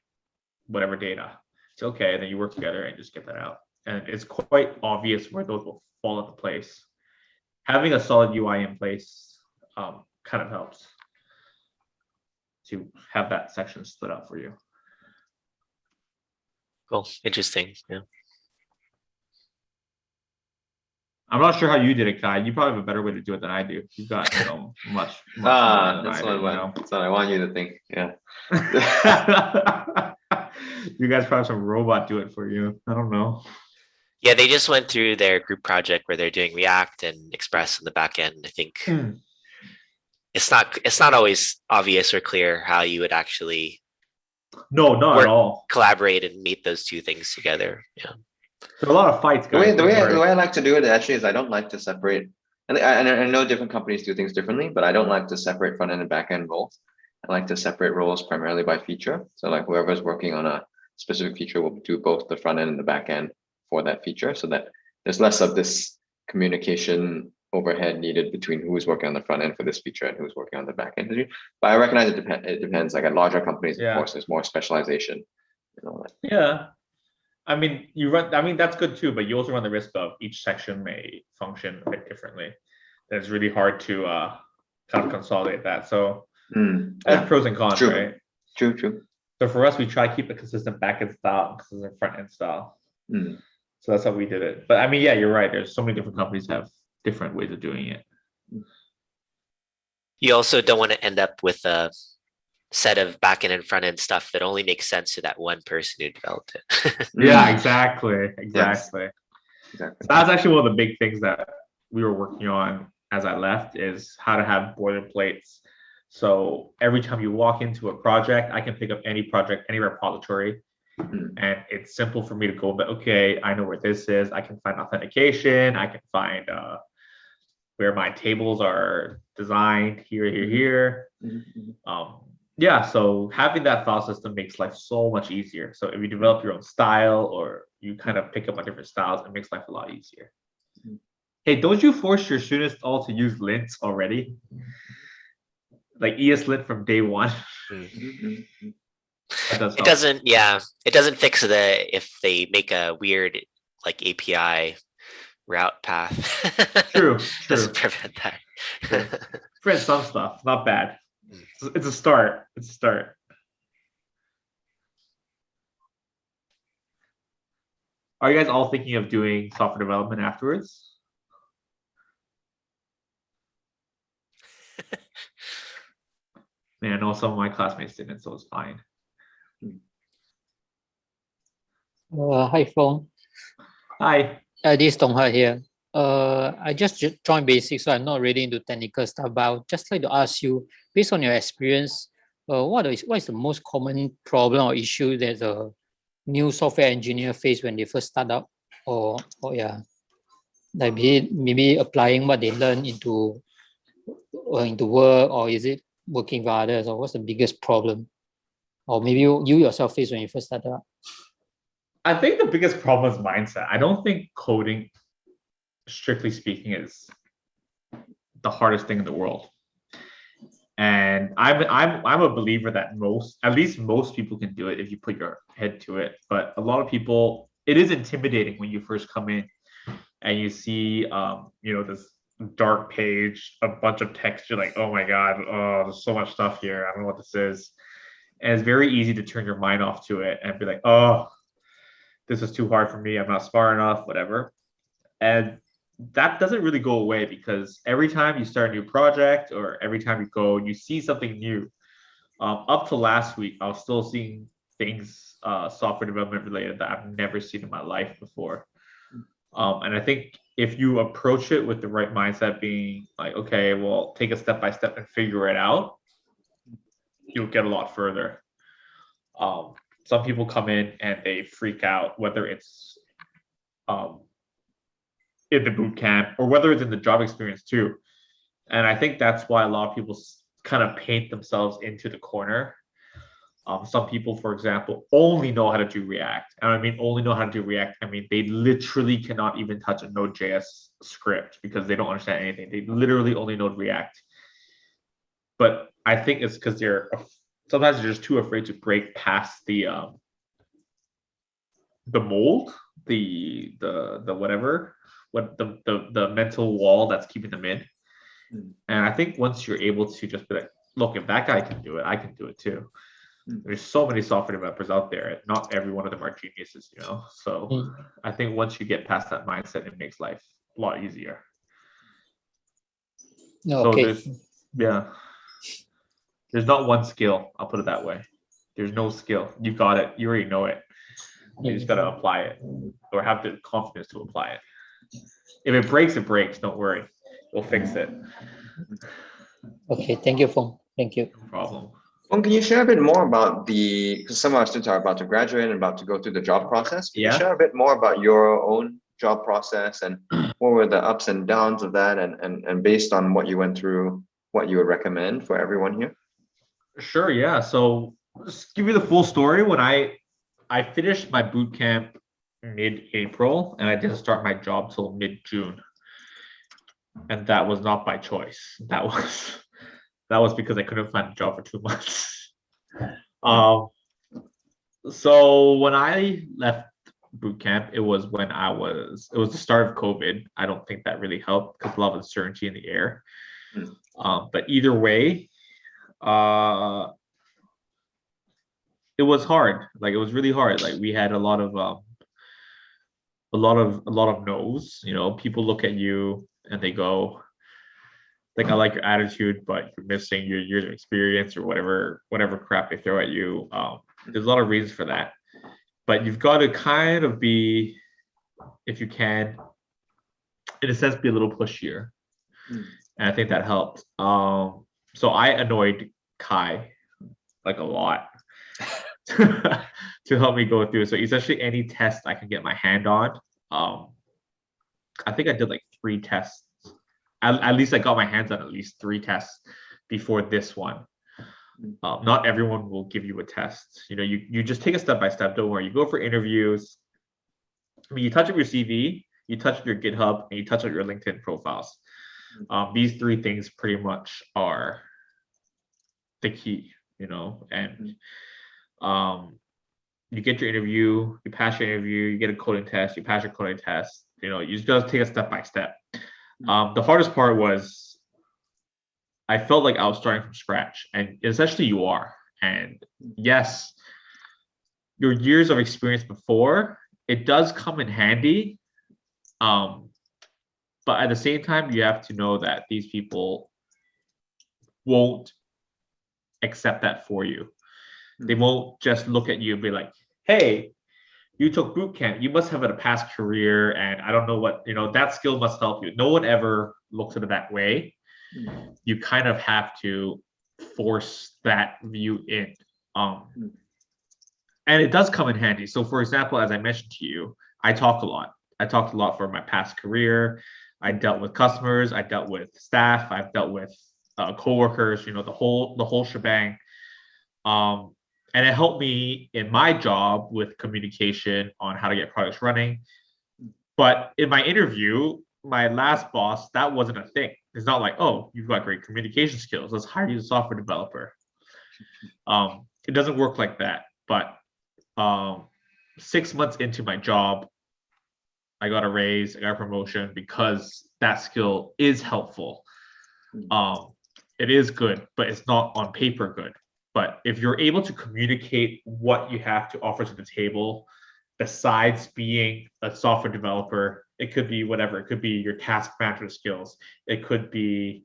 Speaker 2: whatever data. It's okay, and then you work together and just get that out. And it's quite obvious where those will fall into place. Having a solid UI in place kind of helps to have that section split up for you.
Speaker 4: Cool, interesting. Yeah.
Speaker 2: I'm not sure how you did it, Kai. You probably have a better way to do it than I do. You've got much
Speaker 1: that's what I want you to think. Yeah.
Speaker 2: You guys probably have some robot do it for you. I don't know.
Speaker 4: Yeah, they just went through their group project where they're doing React and Express in the back end. I think it's not always obvious or clear how you would actually
Speaker 2: not at all
Speaker 4: collaborate and meet those two things together. Yeah.
Speaker 2: There's a lot of fights, guys.
Speaker 1: The way I like to do it actually is I don't like to separate, and I know different companies do things differently, but I don't like to separate front end and back end roles. I like to separate roles primarily by feature. So like whoever's working on a specific feature will do both the front end and the back end for that feature, so that there's less of this communication overhead needed between who's working on the front end for this feature and who's working on the back end. But I recognize it depends. Like at larger companies, of course, there's more specialization and all that.
Speaker 2: Yeah. I mean, that's good too, but you also run the risk of each section may function a bit differently. It's really hard to kind of consolidate that. So there's pros and cons, right?
Speaker 1: True.
Speaker 2: So for us, we try to keep a consistent backend style and consistent front end style. So that's how we did it. But I mean, yeah, you're right. There's so many different companies have different ways of doing it.
Speaker 4: You also don't want to end up with a set of backend and front end stuff that only makes sense to that one person who developed it.
Speaker 2: Yeah, exactly.
Speaker 1: Yes.
Speaker 2: So that's actually one of the big things that we were working on as I left is how to have boilerplates. So every time you walk into a project, I can pick up any project, any repository, and it's simple for me to go, but okay, I know where this is. I can find authentication. I can find where my tables are designed here. Yeah, so having that file system makes life so much easier. So if you develop your own style or you kind of pick up on different styles, it makes life a lot easier. Hey, don't you force your students all to use lints already? Like ESLint from day one. That does
Speaker 4: It
Speaker 2: help.
Speaker 4: doesn't, yeah, it doesn't fix the if they make a weird like API route path.
Speaker 2: True.
Speaker 4: Doesn't prevent that.
Speaker 2: Print some stuff, not bad. It's a start. It's a start. Are you guys all thinking of doing software development afterwards? Man, I know some of my classmates didn't, so it's fine.
Speaker 8: Hi, Foong.
Speaker 2: Hi.
Speaker 8: This is Donghua here. I just joined Basic, so I'm not really into technical stuff, but I would just like to ask you, based on your experience, what is the most common problem or issue that a new software engineer face when they first start out? Or yeah, like maybe applying what they learn into work, or is it working with others, or what's the biggest problem? Or maybe you yourself face when you first started out?
Speaker 2: I think the biggest problem is mindset. I don't think coding, strictly speaking, is the hardest thing in the world. And I'm a believer that at least most people can do it if you put your head to it. But a lot of people, it is intimidating when you first come in and you see this dark page, a bunch of text. You're like, oh my God, there's so much stuff here. I don't know what this is. And it's very easy to turn your mind off to it and be like, oh, this is too hard for me. I'm not smart enough, whatever. And that doesn't really go away because every time you start a new project or every time you go, you see something new. Up to last week, I was still seeing things, software development related, that I've never seen in my life before. And I think if you approach it with the right mindset, being like, okay, well, take a step by step and figure it out, you'll get a lot further. Some people come in and they freak out, whether it's in the boot camp or whether it's in the job experience too. And I think that's why a lot of people kind of paint themselves into the corner. Some people, for example, only know how to do React. And I mean, only know how to do React. I mean, they literally cannot even touch a Node.js script because they don't understand anything. They literally only know React. But I think it's because sometimes they're just too afraid to break past the mold, the whatever, the mental wall that's keeping them in. And I think once you're able to just be like, look, if that guy can do it, I can do it too. There's so many software developers out there. Not every one of them are geniuses, So I think once you get past that mindset, it makes life a lot easier.
Speaker 8: Okay.
Speaker 2: So there's not one skill. I'll put it that way. There's no skill. You got it. You already know it. You just got to apply it or have the confidence to apply it. If it breaks, it breaks. Don't worry. We'll fix it.
Speaker 8: Okay. Thank you, Foong. Thank you.
Speaker 2: No problem.
Speaker 1: Well, can you share a bit more about because some of our students are about to graduate and about to go through the job process. Can you share a bit more about your own job process and what were the ups and downs of that, and based on what you went through, what you would recommend for everyone here?
Speaker 2: Sure, yeah. So just give you the full story. When I finished my boot camp mid-April and I didn't start my job till mid-June. And that was not by choice. That was because I couldn't find a job for 2 months. So when I left boot camp, it was the start of COVID. I don't think that really helped because a lot of uncertainty in the air. But either way, it was hard. Like, it was really hard. Like, we had a lot of no's. People look at you and they go, like, I like your attitude, but you're missing your years of experience or whatever crap they throw at you. There's a lot of reasons for that, but you've got to kind of be, if you can, in a sense, be a little pushier. And I think that helped. So I annoyed Kai like a lot to help me go through. So essentially any test I can get my hand on. I think I did like 3 tests. At least I got my hands on at least 3 tests before this one. Not everyone will give you a test. You just take a step by step. Don't worry. You go for interviews. I mean, you touch up your CV, you touch up your GitHub, and you touch up your LinkedIn profiles. These 3 things pretty much are the key, and you get your interview, you pass your interview, you get a coding test, you pass your coding test. You just gotta take a step by step. The hardest part was I felt like I was starting from scratch, and essentially you are. And yes, your years of experience before, it does come in handy. But at the same time, you have to know that these people won't accept that for you. They won't just look at you and be like, hey, you took bootcamp, you must have a past career, and I don't know what, that skill must help you. No one ever looks at it that way. You kind of have to force that view in. And it does come in handy. So for example, as I mentioned to you, I talk a lot. I talked a lot for my past career. I dealt with customers, I dealt with staff, I've dealt with coworkers, the whole shebang. And it helped me in my job with communication on how to get products running. But in my interview, my last boss, that wasn't a thing. It's not like, oh, you've got great communication skills, let's hire you as a software developer. It doesn't work like that. But 6 months into my job, I got a raise, I got a promotion because that skill is helpful. It is good, but it's not on paper good. But if you're able to communicate what you have to offer to the table, besides being a software developer, it could be whatever. It could be your task management skills. It could be,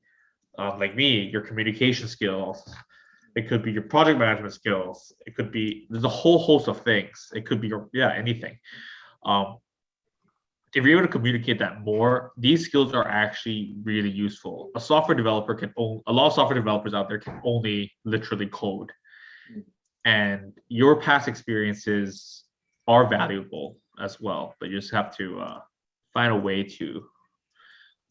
Speaker 2: like me, your communication skills. It could be your project management skills. It could be, there's a whole host of things. It could be anything. If you're able to communicate that more, these skills are actually really useful. A lot of software developers out there can only literally code. And your past experiences are valuable as well, but you just have to find a way to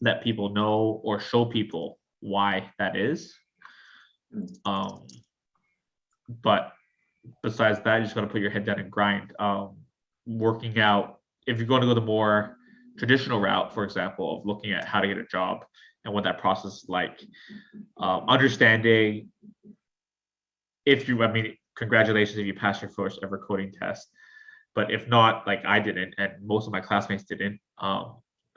Speaker 2: let people know or show people why that is. But besides that, you just gotta put your head down and grind. Working out, if you're going to go the more traditional route, for example, of looking at how to get a job and what that process is like, understanding congratulations if you passed your first ever coding test. But if not, like I didn't, and most of my classmates didn't,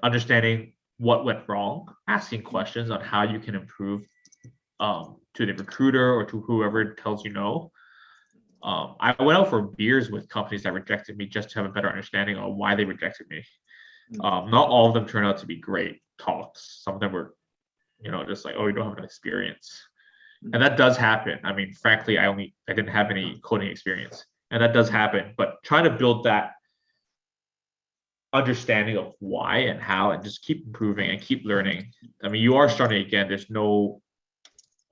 Speaker 2: understanding what went wrong, asking questions on how you can improve to the recruiter or to whoever tells you no. I went out for beers with companies that rejected me just to have a better understanding of why they rejected me. Not all of them turned out to be great talks. Some of them were, just like, oh, you don't have an experience. And that does happen. I mean, frankly, I didn't have any coding experience. And that does happen. But trying to build that understanding of why and how, and just keep improving and keep learning. I mean, you are starting again. There's no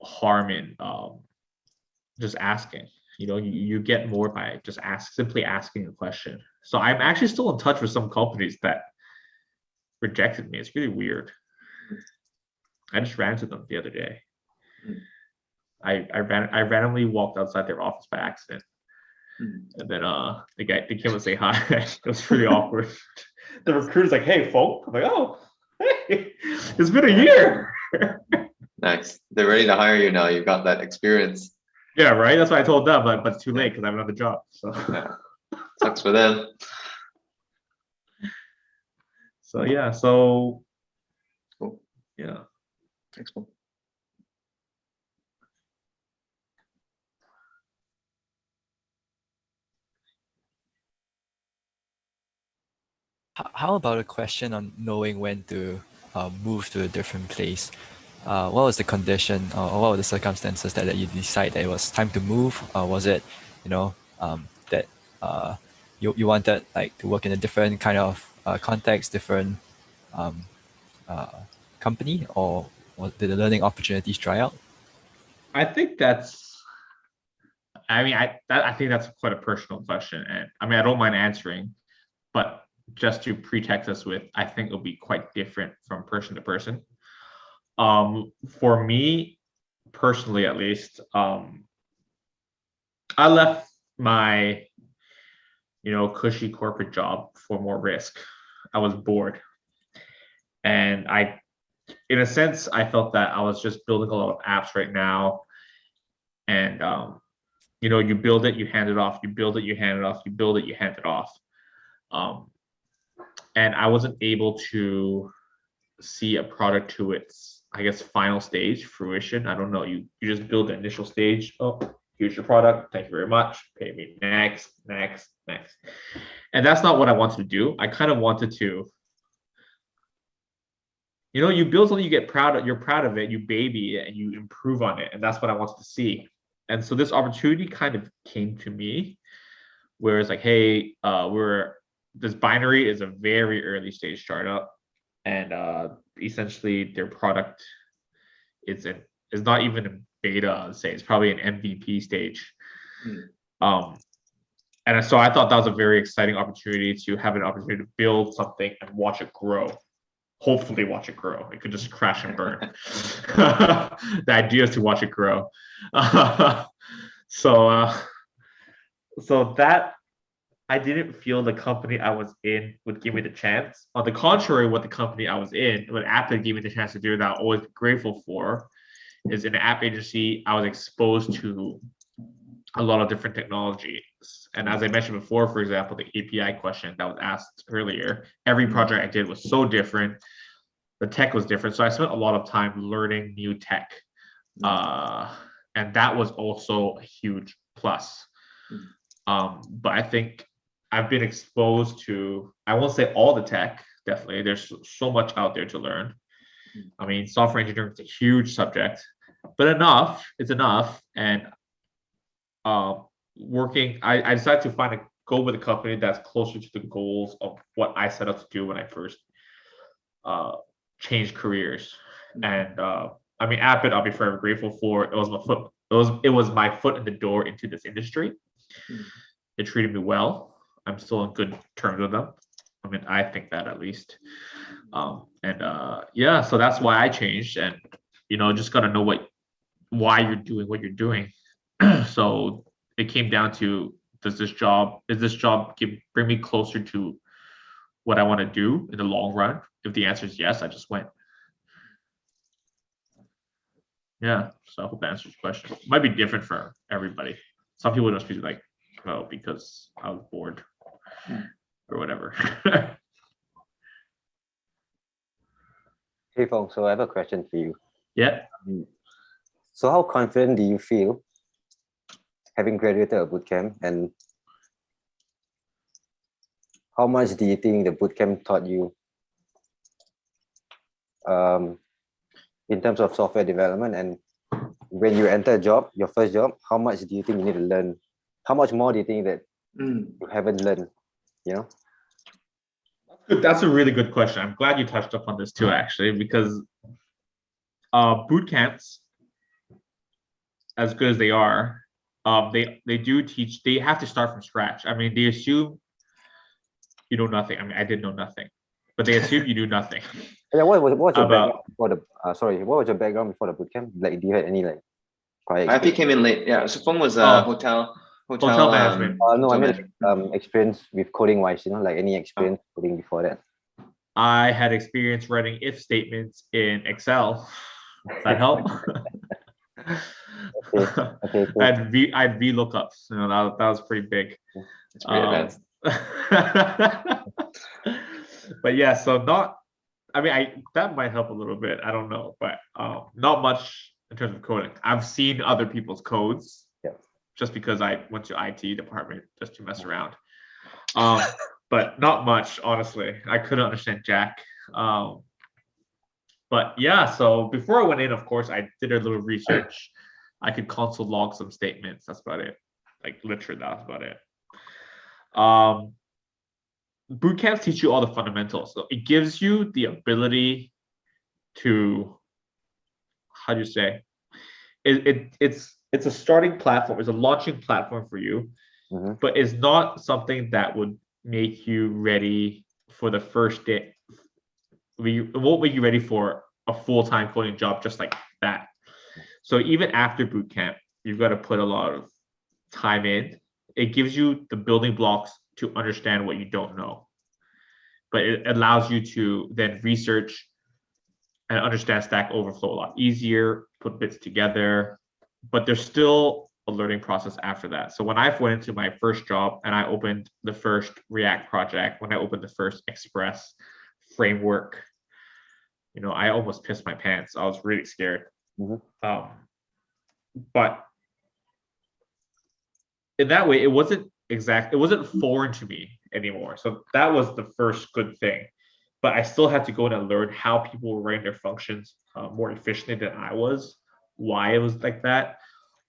Speaker 2: harm in just asking. You get more by just simply asking a question. So I'm actually still in touch with some companies that rejected me. It's really weird. I just ran to them the other day. I randomly walked outside their office by accident. And then the guy, they came and say hi. It was pretty awkward. The recruiter's like, hey, Foong. I'm like, oh, hey, it's been a year.
Speaker 1: Nice. They're ready to hire you now. You've got that experience.
Speaker 2: Yeah, right. That's what I told them, but it's too late because I have another job. So
Speaker 1: Yeah. Sucks for them.
Speaker 2: So yeah. So
Speaker 1: Cool.
Speaker 2: Yeah.
Speaker 1: Thanks, Paul.
Speaker 5: How about a question on knowing when to move to a different place? What was the condition or what were the circumstances that you decide that it was time to move? Was it, that you wanted like to work in a different kind of context, different company, or did the learning opportunities dry out?
Speaker 2: I think I think that's quite a personal question, and I mean I don't mind answering, but just to pretext us with, I think it'll be quite different from person to person. For me personally, at least, I left my cushy corporate job for more risk. I was bored, and in a sense, I felt that I was just building a lot of apps right now, and you build it, you hand it off, you build it, you hand it off, you build it, you hand it off. And I wasn't able to see a product to its, I guess, final stage, fruition. I don't know. You just build the initial stage. Oh, here's your product. Thank you very much. Pay me next. And that's not what I wanted to do. I kind of wanted to, you build something, you get proud of, you're proud of it, you baby it, and you improve on it. And that's what I wanted to see. And so this opportunity kind of came to me, where it's like, hey, this Binery is a very early stage startup, and essentially their product is not even in beta. I'd say it's probably an MVP stage. And so I thought that was a very exciting opportunity to have an opportunity to build something and watch it grow. Hopefully watch it grow. It could just crash and burn. The idea is to watch it grow. So that, I didn't feel the company I was in would give me the chance. On the contrary, what the company I was in, what Appen gave me the chance to do that I'm always grateful for, is in the app agency, I was exposed to a lot of different technologies. And as I mentioned before, for example, the API question that was asked earlier, every project I did was so different. The tech was different. So I spent a lot of time learning new tech. And that was also a huge plus. But I think I've been exposed to, I won't say all the tech, definitely. There's so much out there to learn. I mean, software engineering is a huge subject, but it's enough. And I decided to go with a company that's closer to the goals of what I set out to do when I first changed careers. And I mean, Appen, I'll be forever grateful for. It was my foot in the door into this industry. It treated me well. I'm still on good terms with them. I mean, I think that at least. Yeah, so that's why I changed, and just gotta know why you're doing what you're doing. So it came down to, is this job bring me closer to what I want to do in the long run? If the answer is yes, I just went. Yeah, so I hope that answers your question. It might be different for everybody. Some people just be like, well, because I was bored or whatever.
Speaker 9: Hey Foong, so I have a question for you.
Speaker 2: Yeah.
Speaker 9: So how confident do you feel having graduated a bootcamp, and how much do you think the bootcamp taught you in terms of software development? And when you enter a job, your first job, how much do you think you need to learn? How much more do you think that you haven't learned?
Speaker 2: That's a really good question. I'm glad you touched up on this too, actually, because boot camps, as good as they are, they do teach. They have to start from scratch. I mean, they assume you know nothing. I mean, I didn't know nothing, but they assume you do nothing.
Speaker 9: Yeah, what was your background before the? What was your background before the bootcamp? Like, do you have any prior?
Speaker 1: I think came in late. Yeah, so Foong was hotel
Speaker 2: management.
Speaker 9: No, I mean experience with coding wise. Like any experience coding before that.
Speaker 2: I had experience writing if statements in Excel. Does that help?
Speaker 9: Okay, cool.
Speaker 2: I had VLOOKUPs. That was pretty big.
Speaker 1: It's pretty advanced.
Speaker 2: But yeah, so that might help a little bit. I don't know, but not much in terms of coding. I've seen other people's codes, just because I went to IT department just to mess around. But not much, honestly. I couldn't understand jack. But yeah, so before I went in, of course, I did a little research. I could console log some statements. That's about it. Like literally, that's about it. Boot camps teach you all the fundamentals. So it gives you the ability to, how do you say, it's a starting platform, it's a launching platform for you, but it's not something that would make you ready for the first day. It won't make you ready for a full-time coding job just like that. So even after bootcamp, you've got to put a lot of time in. It gives you the building blocks to understand what you don't know, but it allows you to then research and understand Stack Overflow a lot easier, put bits together, but there's still a learning process after that. So when I went into my first job and I opened the first React project, when I opened the first Express framework, you know, I almost pissed my pants. I was really scared. But in that way, it wasn't foreign to me anymore. So that was the first good thing. But I still had to go in and learn how people were writing their functions more efficiently than I was, why it was like that,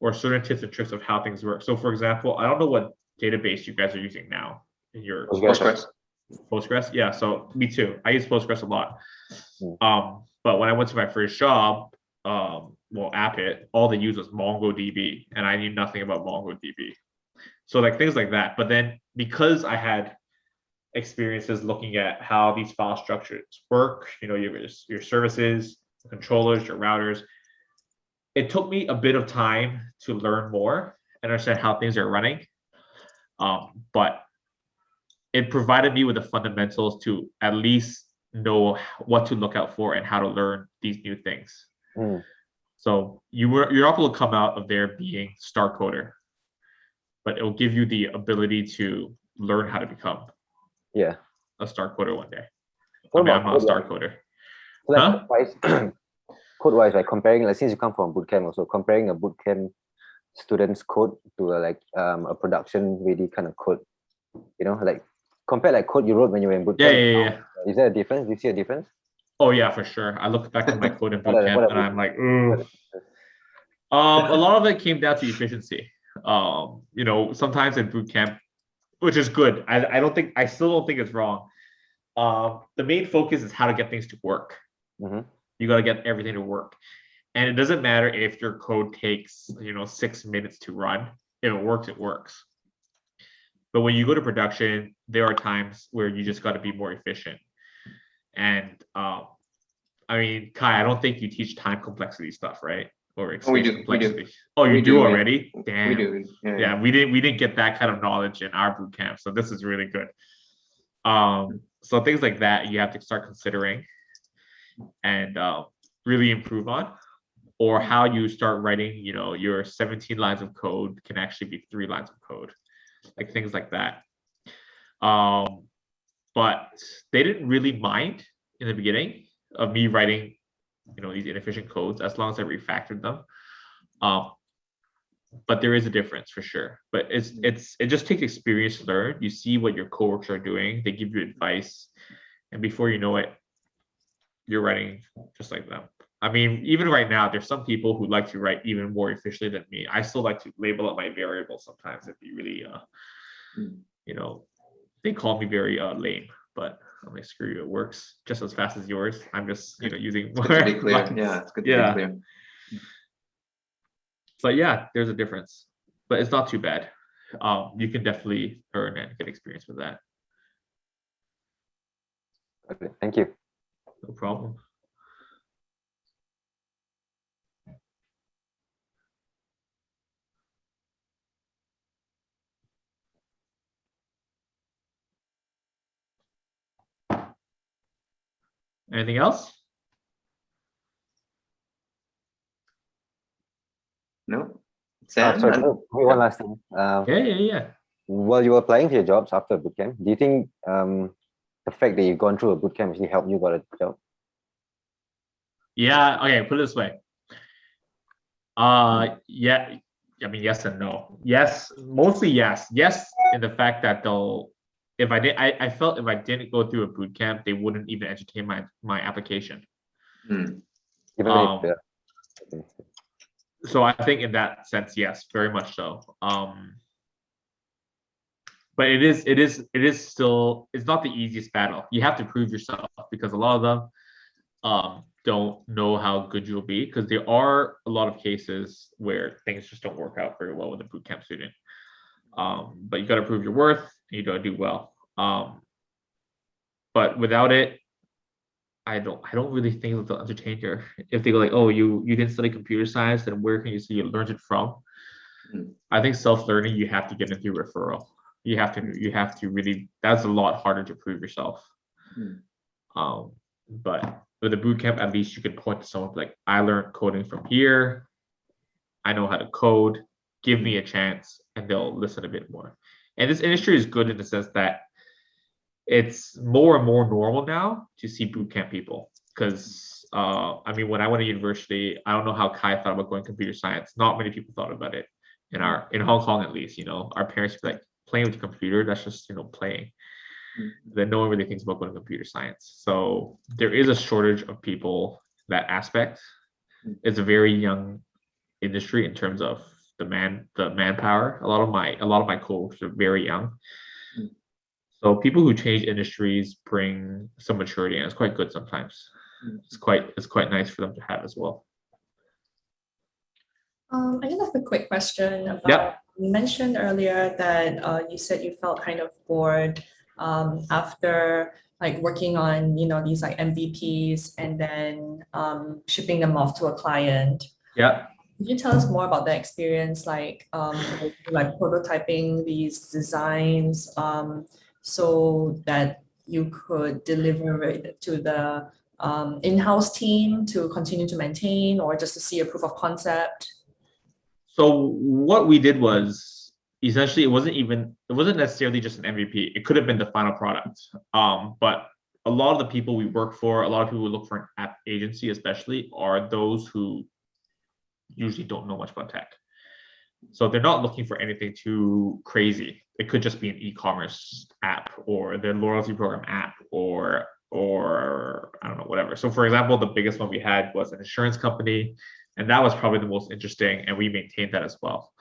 Speaker 2: or certain tips and tricks of how things work. So for example, I don't know what database you guys are using now in your
Speaker 1: Postgres.
Speaker 2: Postgres, yeah. So me too. I use Postgres a lot. But when I went to my first job, Appit, all they used was MongoDB, and I knew nothing about MongoDB. So like things like that. But then because I had experiences looking at how these file structures work, you know, your services, your controllers, your routers, it took me a bit of time to learn more and understand how things are running. But it provided me with the fundamentals to at least know what to look out for and how to learn these new things. So you're not going to come out of there being star coder, but it will give you the ability to learn how to become a star coder one day. I'm not a star coder.
Speaker 9: Code-wise, like comparing, like since you come from bootcamp, also comparing a bootcamp student's code to a production ready kind of code, you know, like compare like code you wrote when you were in bootcamp.
Speaker 2: Yeah.
Speaker 9: Is there a difference? Do you see a difference?
Speaker 2: Oh yeah, for sure. I look back at my code in bootcamp and I'm like, ooh. A lot of it came down to efficiency. You know, sometimes in bootcamp, which is good. I still don't think it's wrong. The main focus is how to get things to work. You got to get everything to work. And it doesn't matter if your code takes, 6 minutes to run. If it works, it works. But when you go to production, there are times where you just got to be more efficient. And I mean, Kai, I don't think you teach time complexity stuff, right? Or complexity.
Speaker 1: We do.
Speaker 2: Oh, you do already?
Speaker 1: Yeah.
Speaker 2: Damn.
Speaker 1: We do.
Speaker 2: Yeah, we didn't get that kind of knowledge in our boot camp, so this is really good. So things like that you have to start considering and really improve on, or how you start writing, your 17 lines of code can actually be 3 lines of code, like things like that. But they didn't really mind in the beginning of me writing, these inefficient codes, as long as I refactored them. But there is a difference for sure. But it just takes experience to learn. You see what your coworkers are doing, they give you advice, and before you know it, you're writing just like them. I mean, even right now, there's some people who like to write even more efficiently than me. I still like to label up my variables sometimes. It'd be really, they call me very lame, but I'm like, screw you, it works just as fast as yours. I'm just, using more.
Speaker 1: Good to be clear. Yeah, it's good to be clear.
Speaker 2: But yeah, there's a difference, but it's not too bad. You can definitely earn and get experience with that.
Speaker 9: Okay, thank you.
Speaker 2: No problem. Anything else?
Speaker 1: No. Sam,
Speaker 9: Sorry, one last thing.
Speaker 2: Yeah.
Speaker 9: While you were applying for your jobs after bootcamp, do you think the fact that you've gone through a bootcamp actually helped you got a job?
Speaker 2: Yeah. Okay. Put it this way. Yeah. I mean, yes and no. Yes, mostly yes. Yes, in the fact that I felt if I didn't go through a bootcamp, they wouldn't even entertain my application. So I think in that sense, yes, very much so. But it is still, it's not the easiest battle. You have to prove yourself because a lot of them, don't know how good you'll be, because there are a lot of cases where things just don't work out very well with a bootcamp student. But you got to prove your worth, and you got to do well. But without it, I don't really think they'll entertain you. If they go like, oh, you didn't study computer science, then where can you see you learned it from? I think self-learning, you have to get into referral. You have to really, that's a lot harder to prove yourself. But with a bootcamp, at least you could point to someone like, I learned coding from here. I know how to code. Give me a chance, and they'll listen a bit more. And this industry is good in the sense that it's more and more normal now to see bootcamp people. Because I mean, when I went to university, I don't know how Kai thought about going computer science. Not many people thought about it in Hong Kong, at least. Our parents were like, playing with the computer, that's just playing. Then no one really thinks about going to computer science. So there is a shortage of people that aspect. It's a very young industry in terms of the manpower. A lot of my cohorts are very young. So people who change industries bring some maturity, and it's quite good sometimes. It's quite nice for them to have as well.
Speaker 10: I just have a quick question about, you mentioned earlier that you said you felt kind of bored after like working on these like MVPs and then shipping them off to a client.
Speaker 2: Yeah.
Speaker 10: Could you tell us more about that experience, like prototyping these designs so that you could deliver it to the in-house team to continue to maintain, or just to see a proof of concept?
Speaker 2: So what we did was, essentially, it wasn't necessarily just an MVP. It could have been the final product. But a lot of the people we work for, a lot of people who look for an app agency especially, are those who usually don't know much about tech. So they're not looking for anything too crazy. It could just be an e-commerce app, or their loyalty program app, or I don't know, whatever. So for example, the biggest one we had was an insurance company, and that was probably the most interesting, and we maintained that as well.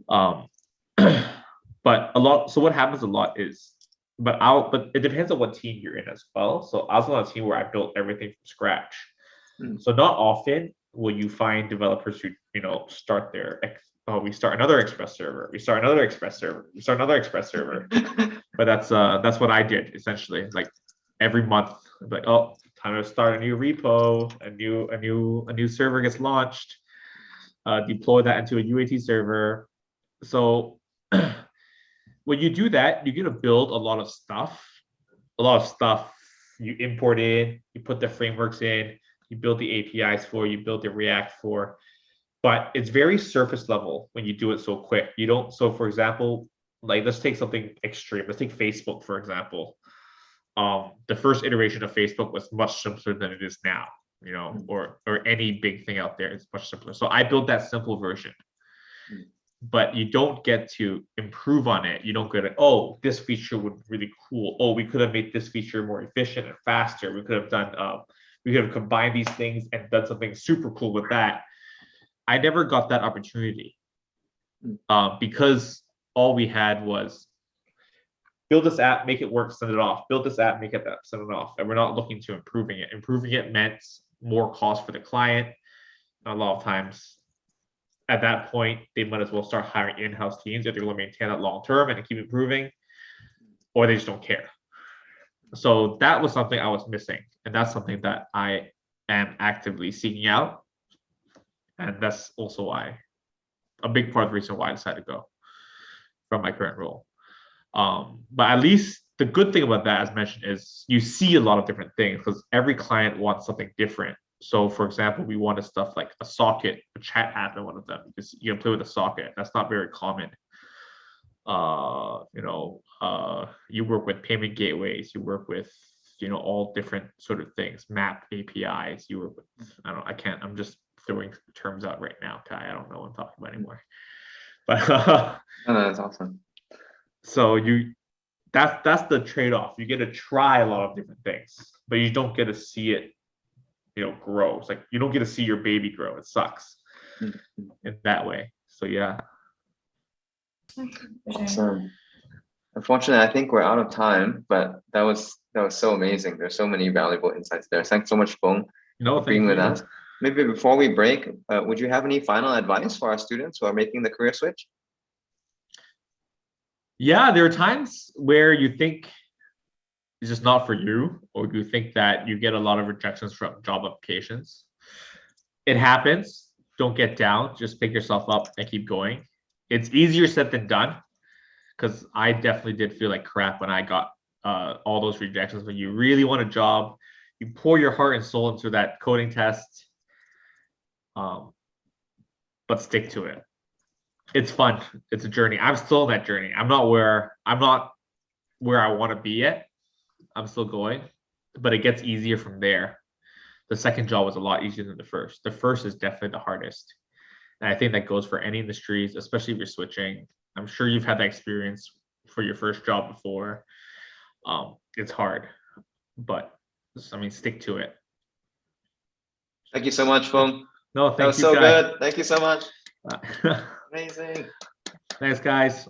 Speaker 2: But so what happens a lot is, but it depends on what team you're in as well. So I was on a team where I built everything from scratch. So not often will you find developers who start we start another Express server, we start another Express server, we start another Express server. But that's what I did essentially. Like every month, like, oh, time to start a new repo, a new server gets launched, deploy that into a UAT server. So when you do that, you're gonna build a lot of stuff. You import in, you put the frameworks in, you build the APIs for, you build the React for, but it's very surface level when you do it so quick. You don't. So for example, like let's take something extreme. Let's take Facebook, for example. The first iteration of Facebook was much simpler than it is now, or any big thing out there is much simpler. So I built that simple version, but you don't get to improve on it. You don't get it. Oh, this feature would be really cool. Oh, we could have made this feature more efficient and faster. We could have done, we could have combined these things and done something super cool with that. I never got that opportunity because all we had was build this app, make it work, send it off. Build this app, make it up, send it off. And we're not looking to improving it. Improving it meant more cost for the client. And a lot of times at that point, they might as well start hiring in-house teams if they're going to maintain that long-term and keep improving, or they just don't care. So that was something I was missing. And that's something that I am actively seeking out. And that's also a big part of the reason why I decided to go from my current role. But at least the good thing about that, as mentioned, is you see a lot of different things because every client wants something different. So for example, we wanted stuff like a socket, a chat app in one of them, because you can play with a socket. That's not very common. You work with payment gateways, you work with, all different sort of things, map APIs, you work with, I'm just throwing terms out right now, Kai. I don't know what I'm talking about anymore. But
Speaker 1: no, that's awesome.
Speaker 2: So that's the trade-off. You get to try a lot of different things, but you don't get to see it, grow. It's like you don't get to see your baby grow. It sucks in that way. So yeah.
Speaker 1: Awesome. Unfortunately, I think we're out of time, but that was so amazing. There's so many valuable insights there. Thanks so much, Foong,
Speaker 2: No,
Speaker 1: for being
Speaker 2: thank
Speaker 1: with
Speaker 2: you.
Speaker 1: us. Maybe before we break, would you have any final advice for our students who are making the career switch?
Speaker 2: Yeah, there are times where you think it's just not for you, or you think that you get a lot of rejections from job applications. It happens. Don't get down. Just pick yourself up and keep going. It's easier said than done, because I definitely did feel like crap when I got all those rejections. When you really want a job, you pour your heart and soul into that coding test, but stick to it. It's fun. It's a journey. I'm still in that journey. I'm not where I want to be yet. I'm still going, but it gets easier from there. The second job was a lot easier than the first. The first is definitely the hardest. And I think that goes for any industries, especially if you're switching. I'm sure you've had that experience for your first job before. It's hard, but I mean, stick to it.
Speaker 1: Thank you so much, Foong.
Speaker 2: No, thank
Speaker 1: that was
Speaker 2: you,
Speaker 1: so
Speaker 2: guys.
Speaker 1: good. Thank you so much. Amazing.
Speaker 2: Thanks, guys.